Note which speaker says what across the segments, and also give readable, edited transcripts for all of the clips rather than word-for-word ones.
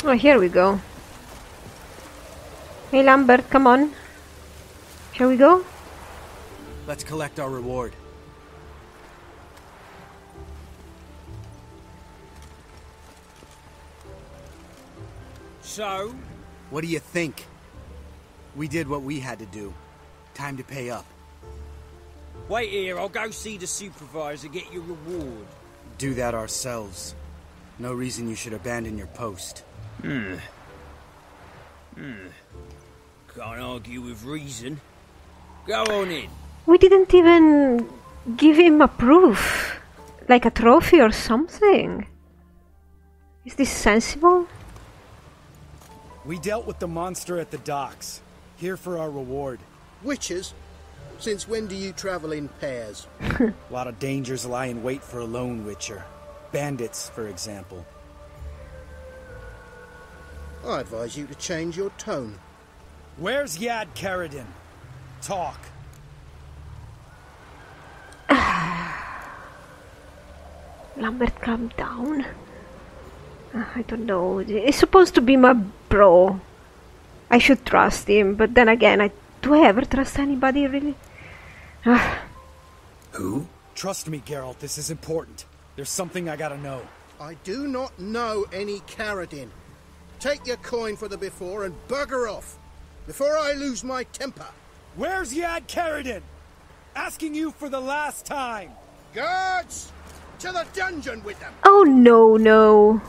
Speaker 1: Oh, here we go. Hey Lambert, come on. Shall we go?
Speaker 2: Let's collect our reward.
Speaker 3: So?
Speaker 2: What do you think? We did what we had to do. Time to pay up.
Speaker 3: Wait here, I'll go see the supervisor, get your reward.
Speaker 2: Do that ourselves. No reason you should abandon your post.
Speaker 3: Can't argue with reason. Go on in.
Speaker 1: We didn't even give him a proof. Like a trophy or something. Is this sensible?
Speaker 4: We dealt with the monster at the docks. Here for our reward.
Speaker 5: Witches? Since when do you travel in pairs?
Speaker 4: A lot of dangers lie in wait for a lone witcher. Bandits, for example.
Speaker 5: I advise you to change your tone.
Speaker 4: Where's Yad Karadin? Talk.
Speaker 1: Lambert, calm down. I don't know. He's supposed to be my bro. I should trust him, but then again, do I ever trust anybody, really?
Speaker 4: Who? Trust me, Geralt, this is important. There's something I gotta know.
Speaker 5: I do not know any Karadin. Take your coin for the before and bugger off, before I lose my temper.
Speaker 4: Where's Yad Karadin? Asking you for the last time.
Speaker 5: Guards! To the dungeon with them!
Speaker 1: Oh no, no.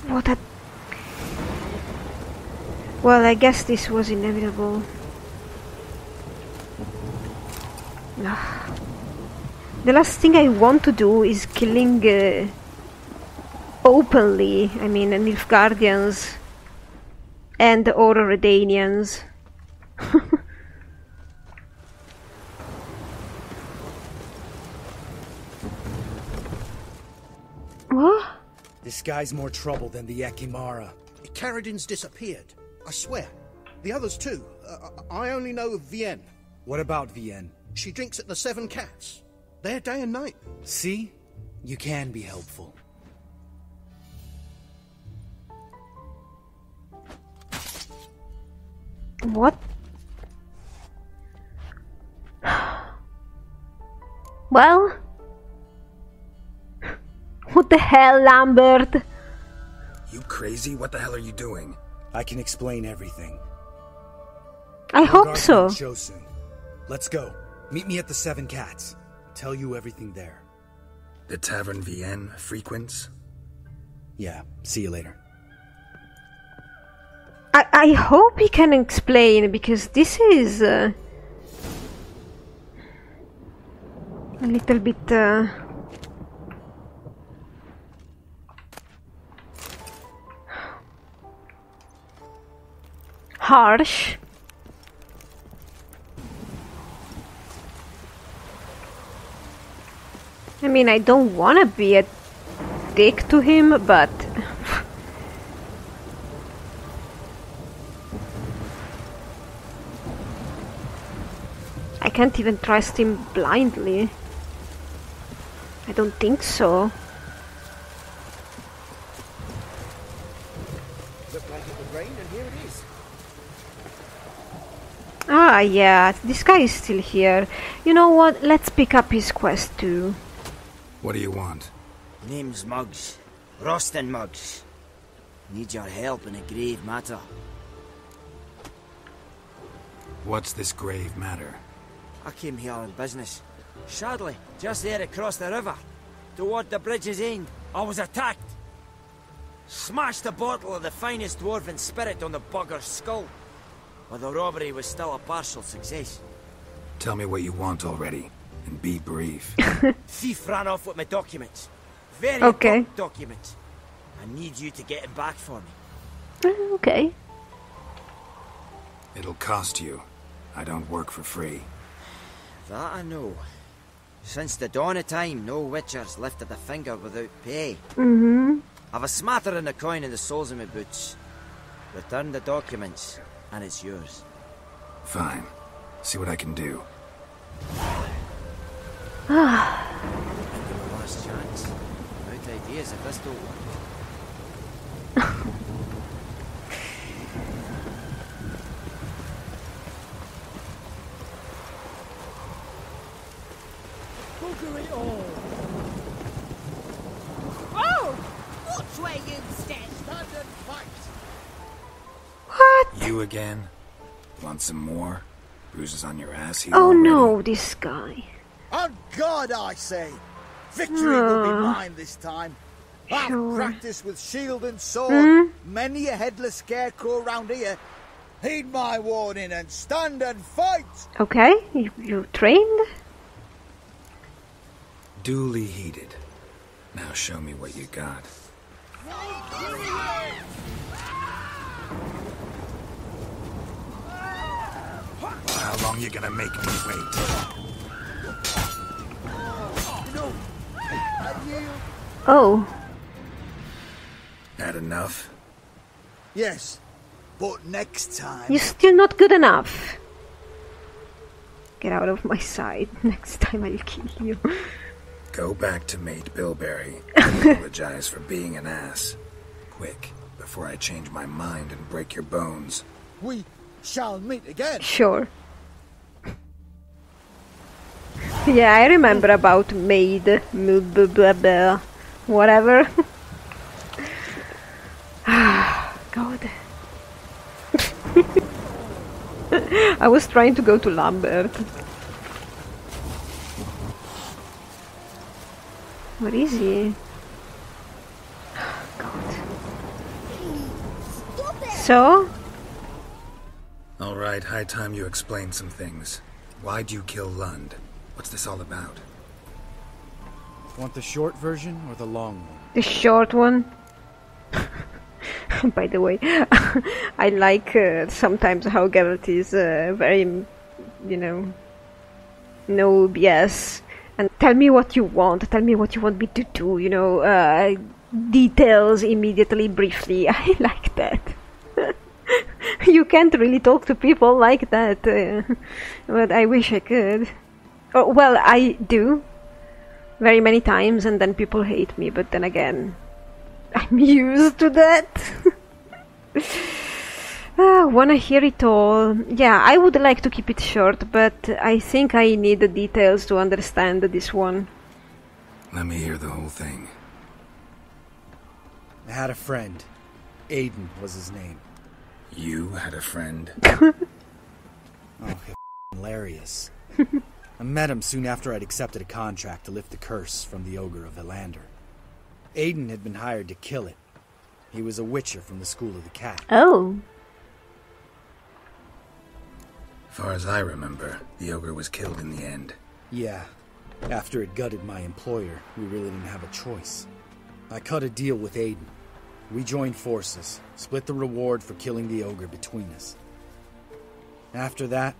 Speaker 1: What a... Well, I guess this was inevitable. The last thing I want to do is killing openly, I mean, Nilfgaardians and or Redanians. What?
Speaker 4: This guy's more trouble than the Ekimara.
Speaker 5: Karadin's disappeared, I swear. The others too. I only know of Vienne.
Speaker 4: What about Vienne?
Speaker 5: She drinks at the Seven Cats. There day and night.
Speaker 4: See? You can be helpful.
Speaker 1: What? Well? What the hell, Lambert?
Speaker 6: You crazy? What the hell are you doing?
Speaker 4: I can explain everything.
Speaker 1: I hope so.
Speaker 4: Show soon. Let's go. Meet me at the Seven Cats. Tell you everything there.
Speaker 6: The Tavern Vienne frequents?
Speaker 4: Yeah, see you later.
Speaker 1: I hope he can explain, because this is a little bit harsh. I mean, I don't want to be a dick to him, but I can't even trust him blindly. I don't think so.
Speaker 5: Looked like it would rain, and here it is.
Speaker 1: Ah, yeah, this guy is still here. You know what? Let's pick up his quest too.
Speaker 6: What do you want?
Speaker 7: Name's Muggs. Rostin Muggs. Need your help in a grave matter.
Speaker 6: What's this grave matter?
Speaker 7: I came here on business. Sadly, just there across the river, toward the bridge's end, I was attacked. Smashed a bottle of the finest dwarven spirit on the bugger's skull. But the robbery was still a partial success.
Speaker 6: Tell me what you want already, and be brief.
Speaker 7: Thief ran off with my documents. Very
Speaker 1: Okay.
Speaker 7: important documents. I need you to get it back for me.
Speaker 1: Okay.
Speaker 6: It'll cost you. I don't work for free.
Speaker 7: That I know. Since the dawn of time, no witcher's lifted a finger without pay.
Speaker 1: Mm-hmm.
Speaker 7: I've a smattering of coin in the soles of my boots. Return the documents, and it's yours.
Speaker 6: Fine. See what I can do.
Speaker 7: Give it a last chance. Out ideas if this don't work.
Speaker 8: Watch where you stand.
Speaker 5: Stand and fight.
Speaker 1: What?
Speaker 6: You again? Want some more? Bruises on your ass here
Speaker 1: Oh
Speaker 6: already?
Speaker 1: no, this guy.
Speaker 9: On God, I say! Victory will be mine this time. I've
Speaker 1: Sure.
Speaker 9: practiced with shield and sword. Many a headless scarecrow round here. Heed my warning and stand and fight!
Speaker 1: Okay, you trained?
Speaker 6: Duly heated. Now show me what you got. How long you gonna make me wait?
Speaker 1: Oh,
Speaker 6: Had enough?
Speaker 9: Yes, but next time...
Speaker 1: you're still not good enough. Get out of my sight. Next time I'll kill you.
Speaker 6: Go back to Mate Bilberry. Apologize for being an ass. Quick, before I change my mind and break your bones.
Speaker 9: We shall meet again.
Speaker 1: Sure. Yeah, I remember about maid, blah, blah, blah, whatever. God. I was trying to go to Lambert. Where is he? God. So?
Speaker 6: Alright, high time you explain some things. Why'd you kill Lund? What's this all about?
Speaker 4: Want the short version or the long one?
Speaker 1: The short one. By the way, I like sometimes how Geralt is very, you know, no BS. And tell me what you want. Tell me what you want me to do. You know, details immediately, briefly. I like that. You can't really talk to people like that. But I wish I could. Oh, well, I do. Very many times, and then people hate me. But then again, I'm used to that. Wanna hear it all? Yeah, I would like to keep it short, but I think I need the details to understand this one.
Speaker 6: Let me hear the whole thing.
Speaker 4: I had a friend. Aiden was his name.
Speaker 6: You had a friend?
Speaker 4: Oh, hilarious. I met him soon after I'd accepted a contract to lift the curse from the ogre of Lambert. Aiden had been hired to kill it. He was a witcher from the School of the Cat.
Speaker 1: Oh.
Speaker 6: Far as I remember, the ogre was killed in the end.
Speaker 4: Yeah. After it gutted my employer, we really didn't have a choice. I cut a deal with Aiden. We joined forces, split the reward for killing the ogre between us. After that,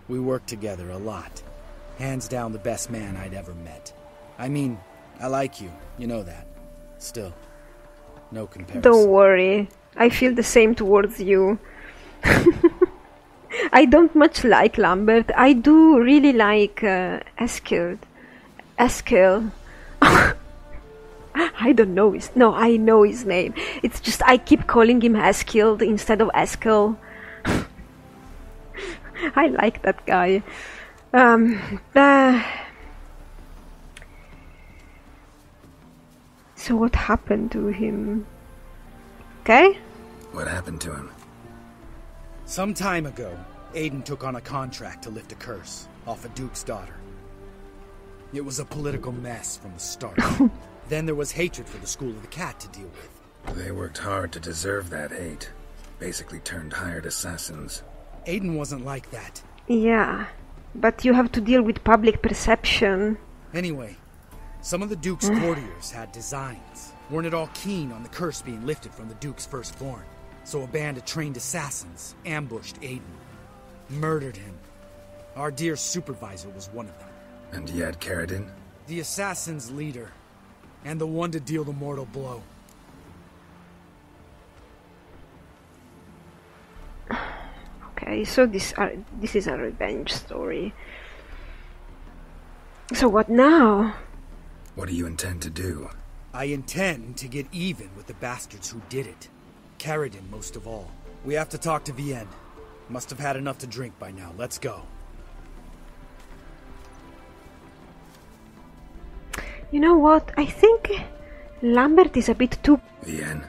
Speaker 4: we worked together a lot. Hands down the best man I'd ever met. I mean, I like you, you know that. Still, no comparison.
Speaker 1: Don't worry, I feel the same towards you. I don't much like Lambert. I do really like Eskild. I don't know his... No, I know his name. It's just I keep calling him Eskild instead of Eskel. I like that guy. So what happened to him? Okay?
Speaker 6: What happened to him?
Speaker 4: Some time ago, Aiden took on a contract to lift a curse off a duke's daughter. It was a political mess from the start. Then there was hatred for the School of the Cat to deal with.
Speaker 6: They worked hard to deserve that hate. Basically turned hired assassins.
Speaker 4: Aiden wasn't like that.
Speaker 1: Yeah, but you have to deal with public perception.
Speaker 4: Anyway, some of the Duke's courtiers had designs. Weren't at all keen on the curse being lifted from the Duke's firstborn. So a band of trained assassins ambushed Aiden. Murdered him. Our dear supervisor was one of them.
Speaker 6: And yet, Carradine?
Speaker 4: The assassin's leader. And the one to deal the mortal blow.
Speaker 1: Okay, so this is a revenge story. So what now?
Speaker 6: What do you intend to do?
Speaker 4: I intend to get even with the bastards who did it. Carradine most of all. We have to talk to Vienne. Must have had enough to drink by now. Let's go.
Speaker 1: You know what? I think Lambert is a bit too...
Speaker 6: Vienne?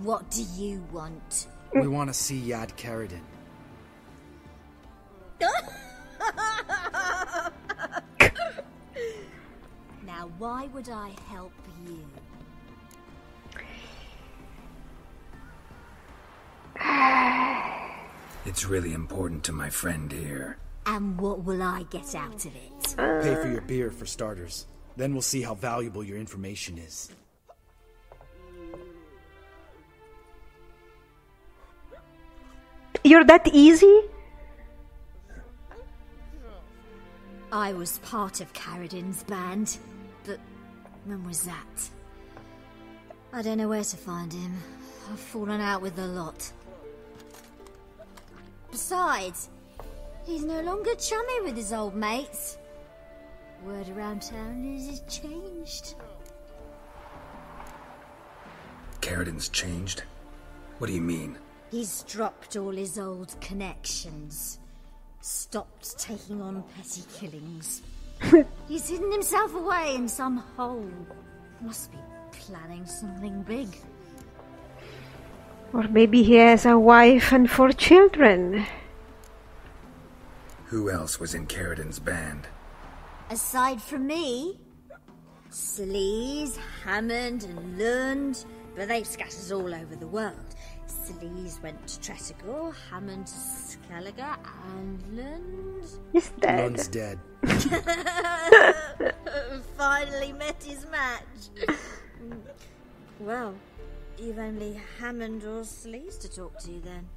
Speaker 10: What do you want?
Speaker 4: We want to see Yad Carradine.
Speaker 10: Now, why would I help you?
Speaker 6: It's really important to my friend here.
Speaker 10: And what will I get out of it?
Speaker 4: Pay for your beer, for starters. Then we'll see how valuable your information is.
Speaker 1: You're that easy?
Speaker 10: I was part of Carradine's band, but when was that? I don't know where to find him. I've fallen out with a lot. Besides, he's no longer chummy with his old mates. Word around town is he's changed.
Speaker 6: Carradine's changed? What do you mean?
Speaker 10: He's dropped all his old connections. Stopped taking on petty killings. He's hidden himself away in some hole. Must be planning something big.
Speaker 1: Or maybe he has a wife and 4 children.
Speaker 6: Who else was in Carradine's band?
Speaker 10: Aside from me, Sleaze, Hammond and Lund, but they scatters all over the world. Sleaze went to Tretogor, Hammond to Skellige, and Lund...
Speaker 1: He's dead.
Speaker 4: Lund's dead.
Speaker 10: Finally met his match. Well, you've only Hammond or Sleaze to talk to then.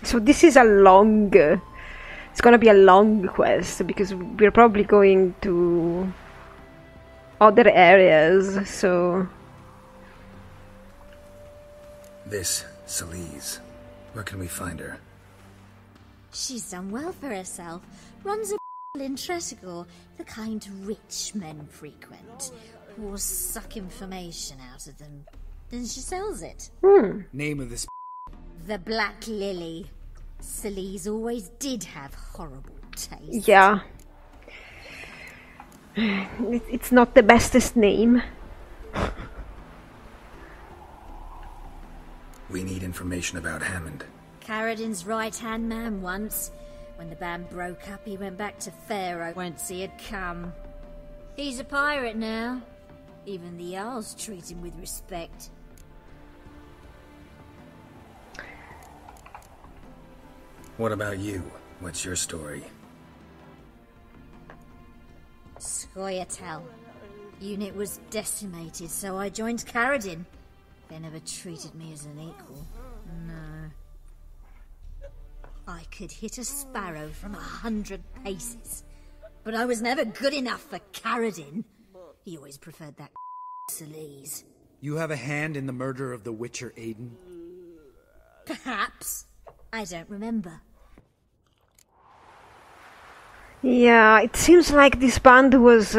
Speaker 1: So this is a long... it's gonna be a long quest, because we're probably going to other areas, so...
Speaker 6: This Sleaze. Where can we find her?
Speaker 10: She's done well for herself. Runs a in Tretogor, the kind rich men frequent. Or suck information out of them. Then she sells it.
Speaker 4: Name of this...
Speaker 10: The Black Lily. Sleaze always did have horrible taste.
Speaker 1: Yeah. It's not the bestest name.
Speaker 6: We need information about Hammond.
Speaker 10: Carradine's right-hand man once. When the band broke up, he went back to Pharaoh once he had come. He's a pirate now. Even the Jarls treat him with respect.
Speaker 6: What about you? What's your story?
Speaker 10: Scoia'tael. Unit was decimated, so I joined Carradine. They never treated me as an equal. No. I could hit a sparrow from 100 paces, but I was never good enough for Carradine. He always preferred that Sleaze.
Speaker 4: You have a hand in the murder of the Witcher Aiden?
Speaker 10: Perhaps. I don't remember.
Speaker 1: Yeah, it seems like this band was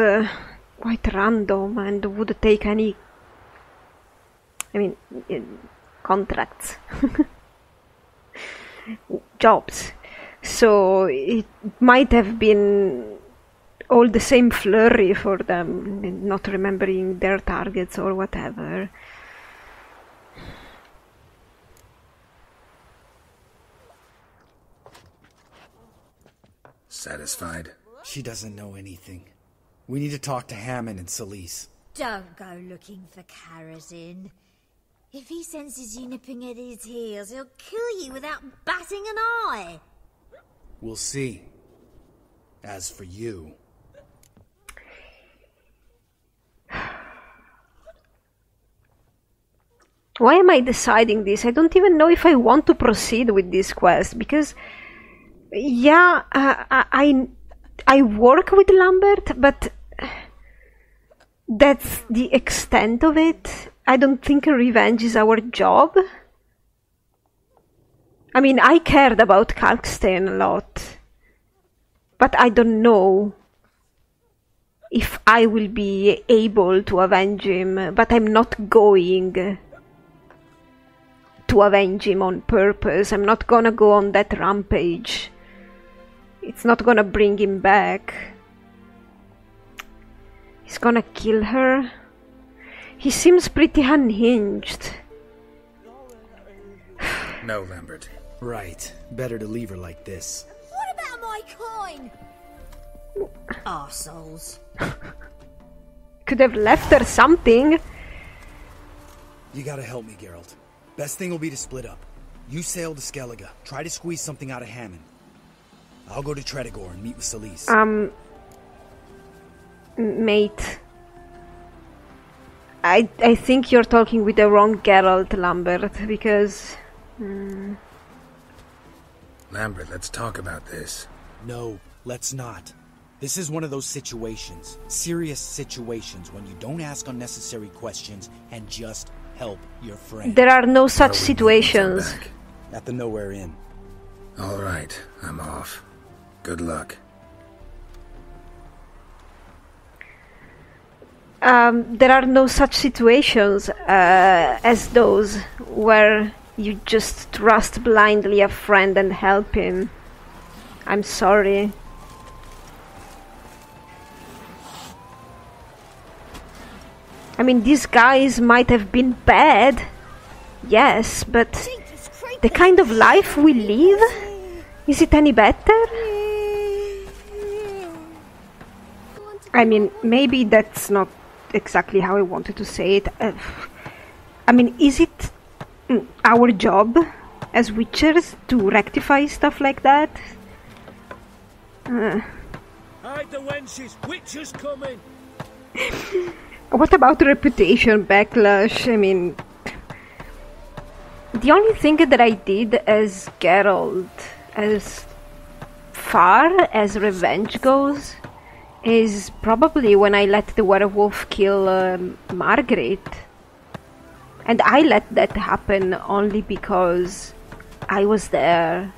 Speaker 1: quite random and would take any... I mean, contracts. Jobs. So it might have been all the same flurry for them, not remembering their targets or whatever.
Speaker 6: Satisfied?
Speaker 4: She doesn't know anything. We need to talk to Hammond and Sleaze.
Speaker 10: Don't go looking for Carradine. If he senses you nipping at his heels, he'll kill you without batting an eye.
Speaker 4: We'll see. As for you...
Speaker 1: Why am I deciding this? I don't even know if I want to proceed with this quest, because yeah, I work with Lambert, but that's the extent of it. I don't think revenge is our job. I mean, I cared about Kalkstein a lot, but I don't know if I will be able to avenge him, but I'm not going to avenge him on purpose. I'm not gonna go on that rampage. It's not gonna bring him back. He's gonna kill her. He seems pretty unhinged.
Speaker 4: No, Lambert. Right. Better to leave her like this.
Speaker 10: What about my coin? Arseholes.
Speaker 1: Could have left her something.
Speaker 4: You gotta help me, Geralt. Best thing will be to split up. You sail to Skellige. Try to squeeze something out of Hammond. I'll go to Tretogor and meet with Celise.
Speaker 1: Mate. I think you're talking with the wrong Geralt, Lambert, because...
Speaker 6: Lambert, let's talk about this.
Speaker 4: No, let's not. This is one of those situations, serious situations, when you don't ask unnecessary questions and just help your friend.
Speaker 1: There are no such situations.
Speaker 4: At the Nowhere Inn.
Speaker 6: All right, I'm off. Good luck.
Speaker 1: There are no such situations as those where you just trust blindly a friend and help him. I'm sorry. I mean, these guys might have been bad, yes, but the kind of life we live, is it any better? I mean, maybe that's not exactly how I wanted to say it. I mean, is it our job as witchers to rectify stuff like that?
Speaker 3: Hide the wenches! Witches coming!
Speaker 1: What about reputation backlash? I mean, the only thing that I did as Geralt, as far as revenge goes, is probably when I let the werewolf kill Margaret. And I let that happen only because I was there.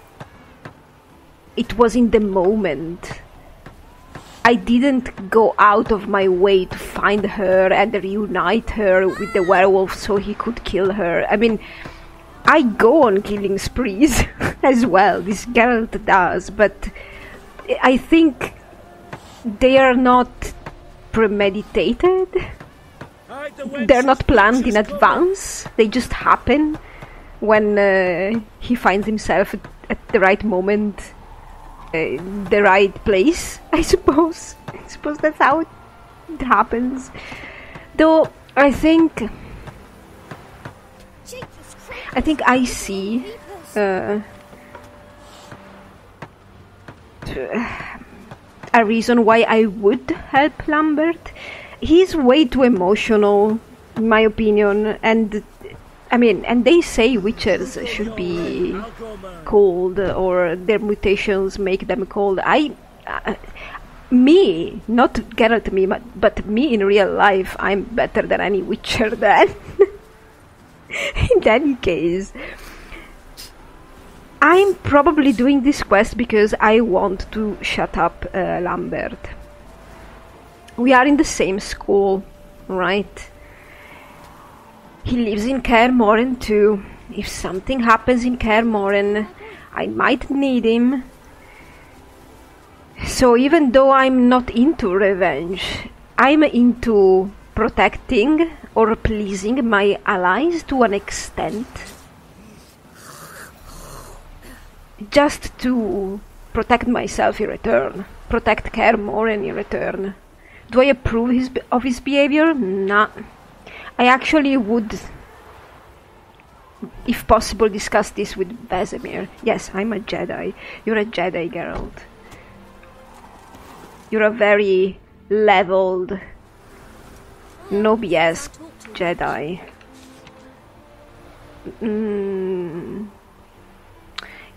Speaker 1: It was in the moment. I didn't go out of my way to find her and reunite her with the werewolf so he could kill her. I mean, I go on killing sprees as well. This Geralt does, but I think they are not premeditated. They're not planned in advance. They just happen when he finds himself at the right moment, the right place, I suppose. I suppose that's how it happens. Though I think I see a reason why I would help Lambert. He's way too emotional, in my opinion, and I mean, and they say witches should be cold, or their mutations make them cold. Me, not Geralt me, but me in real life, I'm better than any witcher then. In any case, I'm probably doing this quest because I want to shut up Lambert. We are in the same school, right? He lives in Kaer Morhen too. If something happens in Kaer Morhen, I might need him. So even though I'm not into revenge, I'm into protecting or pleasing my allies to an extent. Just to protect myself in return. Protect Kaer Morhen in return. Do I approve of his behavior? Nah. I actually would, if possible, discuss this with Vesemir. Yes, I'm a Jedi. You're a Jedi, Geralt. You're a very leveled, no BS Jedi.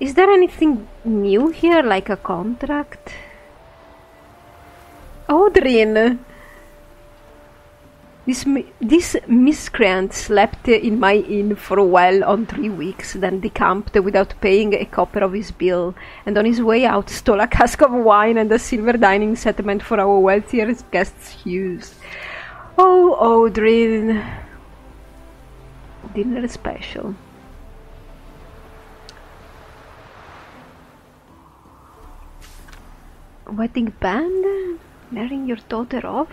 Speaker 1: Is there anything new here, like a contract? Audrin! This miscreant slept in my inn for a while on 3 weeks, then decamped without paying a copper of his bill, and on his way out stole a cask of wine and a silver dining settlement for our wealthier guests' use. Oh, Audrin. Dinner special. Wedding band? Marrying your daughter off?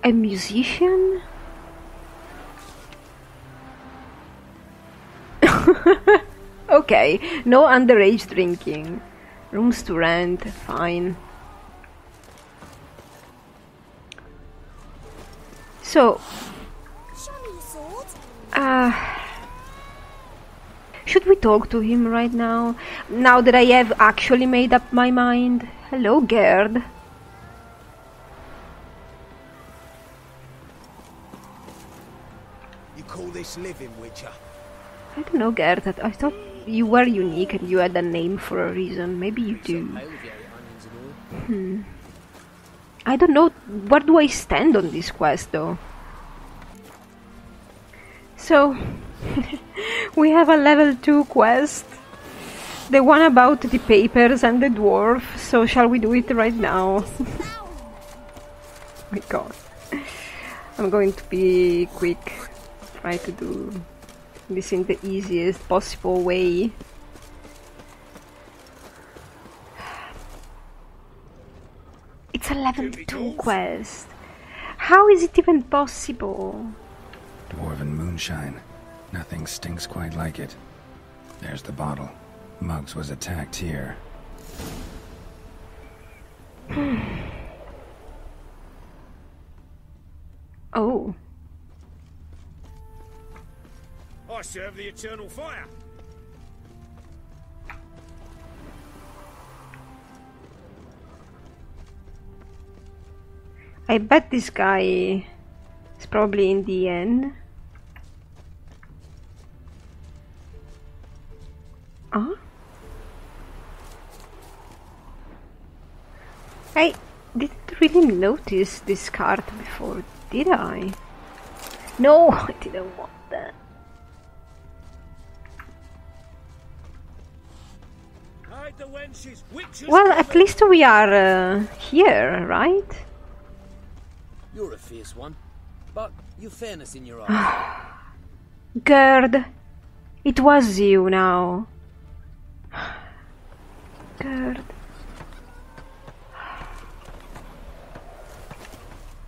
Speaker 1: A musician? Okay, no underage drinking. Rooms to rent, fine. So, should we talk to him right now? Now that I have actually made up my mind. Hello, Gerd.
Speaker 3: You call this living, Witcher?
Speaker 1: I don't know, Gerd. I thought you were unique and you had a name for a reason. Maybe you do. I don't know. Where do I stand on this quest, though? So, we have a level 2 quest. The one about the papers and the dwarf. So, shall we do it right now? Oh my god. I'm going to be quick. Try to do this in the easiest possible way. It's a level 2 quest. How is it even possible?
Speaker 6: Dwarven moonshine. Nothing stinks quite like it. There's the bottle. Muggs was attacked here.
Speaker 1: Oh.
Speaker 3: I serve the eternal fire.
Speaker 1: I bet this guy is probably in the end. Huh? I didn't really notice this card before, did I? No, I didn't want that. Well, at least we are here, right?
Speaker 11: You're a fierce one, but you've fairness in your eyes.
Speaker 1: Gerd, it was you now. Gerd.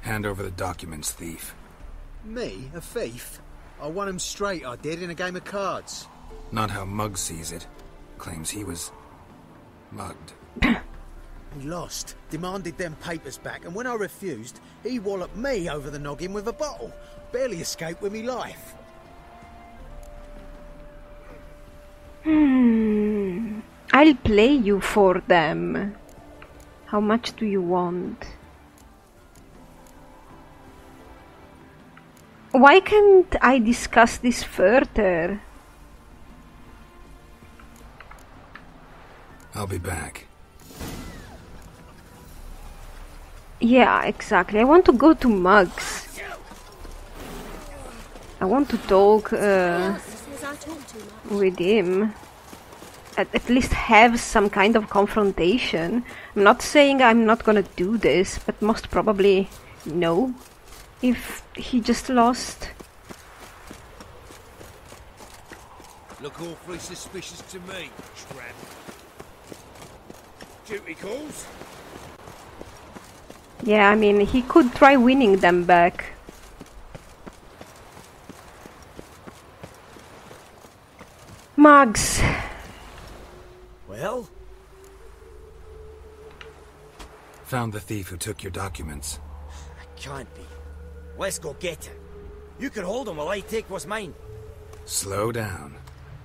Speaker 6: Hand over the documents, thief.
Speaker 5: Me? A thief? I won him straight, I did, in a game of cards.
Speaker 6: Not how Muggs sees it. Claims he was mugged.
Speaker 5: He lost, demanded them papers back, and when I refused, he walloped me over the noggin with a bottle. Barely escaped with me life.
Speaker 1: I'll play you for them. How much do you want? Why can't I discuss this further?
Speaker 6: I'll be back.
Speaker 1: Yeah, exactly. I want to go to Muggs. I want to talk with him. At least have some kind of confrontation. I'm not saying I'm not gonna do this, but most probably no. If he just lost.
Speaker 3: Look awfully suspicious to me, tramp. Duty calls?
Speaker 1: Yeah, I mean, he could try winning them back. Muggs.
Speaker 7: Well?
Speaker 6: Found the thief who took your documents.
Speaker 7: It can't be. Let's go get him. You can hold him while I take what's mine.
Speaker 6: Slow down.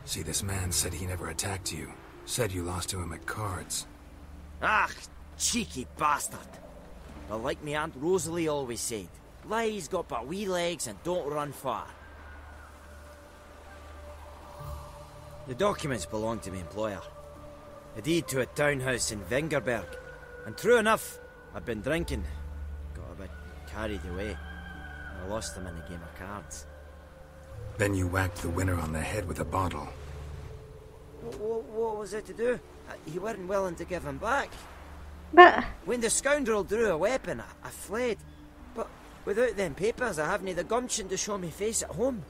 Speaker 6: See, this man said he never attacked you. Said you lost to him at cards.
Speaker 7: Ah, cheeky bastard. But like me Aunt Rosalie always said, Lie's got but wee legs and don't run far. The documents belong to my employer. A deed to a townhouse in Vengerberg. And true enough, I've been drinking. Got a bit carried away. I lost them in a game of cards.
Speaker 6: Then you whacked the winner on the head with a bottle.
Speaker 7: What was it to do? You weren't willing to give him back.
Speaker 1: But
Speaker 7: When the scoundrel drew a weapon, I fled. But without them papers, I haven't the gumption to show me face at home.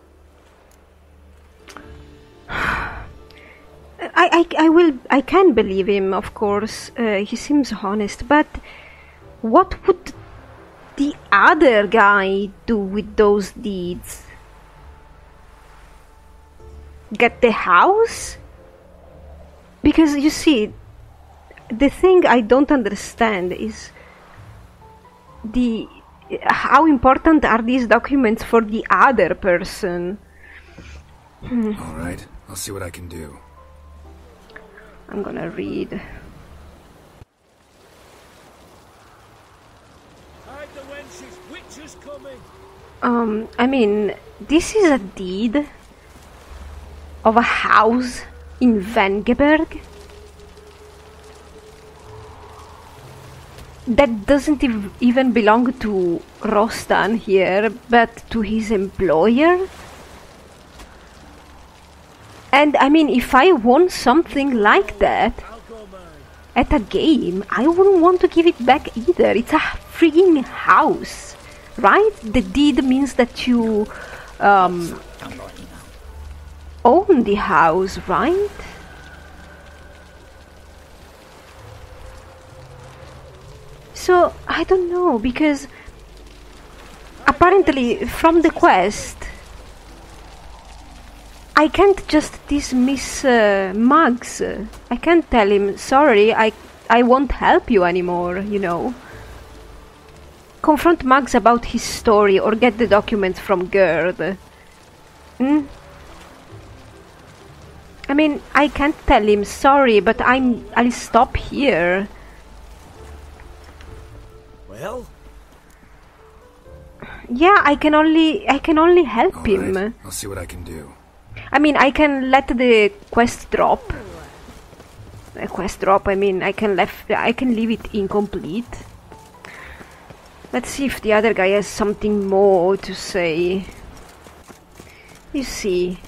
Speaker 1: I can believe him, of course. He seems honest, but what would the other guy do with those deeds? Get the house? Because you see, the thing I don't understand is how important are these documents for the other person?
Speaker 6: All right, I'll see what I can do.
Speaker 1: I'm gonna read.
Speaker 11: Hide the wenches, witches coming.
Speaker 1: I mean, this is a deed of a house in Vengerberg that doesn't even belong to Rostan here, but to his employer. And I mean, if I want something like that at a game, I wouldn't want to give it back either. It's a frigging house, right? The deed means that you own the house, right? So, I don't know, because apparently from the quest I can't just dismiss Mugs. I can't tell him, sorry, I won't help you anymore, you know. Confront Mugs about his story or get the documents from Gerd. I mean, I can't tell him, sorry, but I'll stop here.
Speaker 7: Well?
Speaker 1: Yeah, I can only help him.
Speaker 6: Right, I'll see what I can do.
Speaker 1: I mean, I can let the quest drop. I mean, I can leave it incomplete. Let's see if the other guy has something more to say. You see,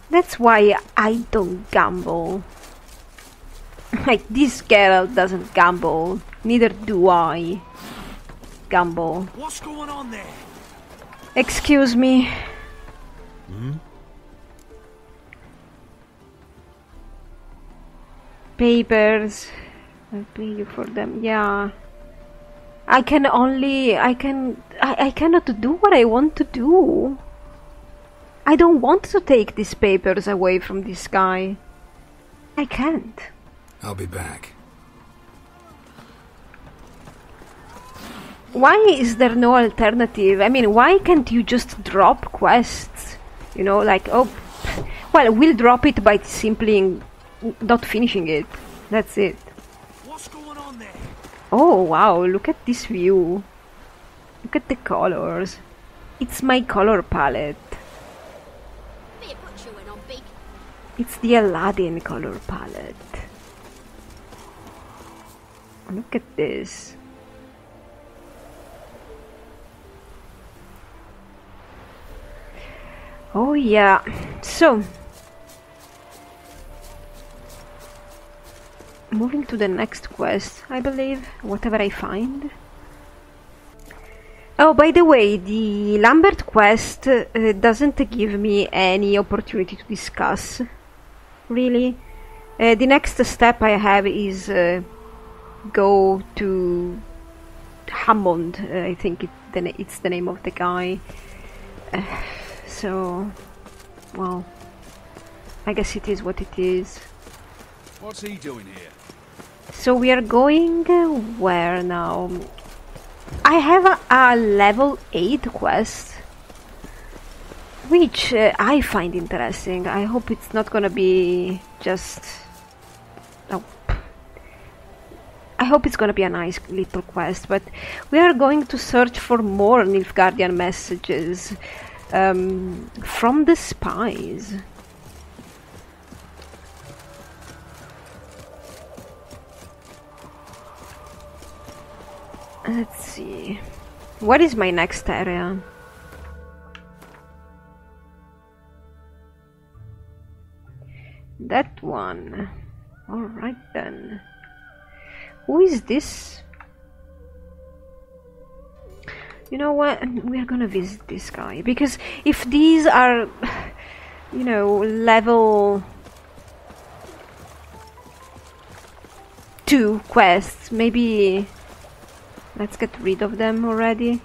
Speaker 1: that's why I don't gamble. Like, this girl doesn't gamble. Neither do I. Gamble.
Speaker 3: What's going on there?
Speaker 1: Excuse me. Papers. I'll pay you for them. Yeah. I cannot do what I want to do. I don't want to take these papers away from this guy. I can't.
Speaker 6: I'll be back.
Speaker 1: Why is there no alternative? I mean, why can't you just drop quests? You know, like, oh, well, we'll drop it by simply not finishing it. That's it.
Speaker 3: What's going on there?
Speaker 1: Oh, wow, look at this view. Look at the colors. It's my color palette. It's the Aladdin color palette. Look at this. Oh yeah, so moving to the next quest, I believe, whatever I find. Oh, by the way, the Lambert quest doesn't give me any opportunity to discuss, really. The next step I have is go to Hammond, I think it's the name of the guy. So, well, I guess it is what it is.
Speaker 3: What's he doing here?
Speaker 1: So we are going where now? I have a level 8 quest, which I find interesting. I hope it's not gonna be just... Oh. I hope it's gonna be a nice little quest, but we are going to search for more Nilfgaardian messages from the spies. Let's see. What is my next area? That one. Alright then. Who is this? You know what? We're gonna visit this guy. Because if these are, you know, level 2 quests, maybe let's get rid of them already.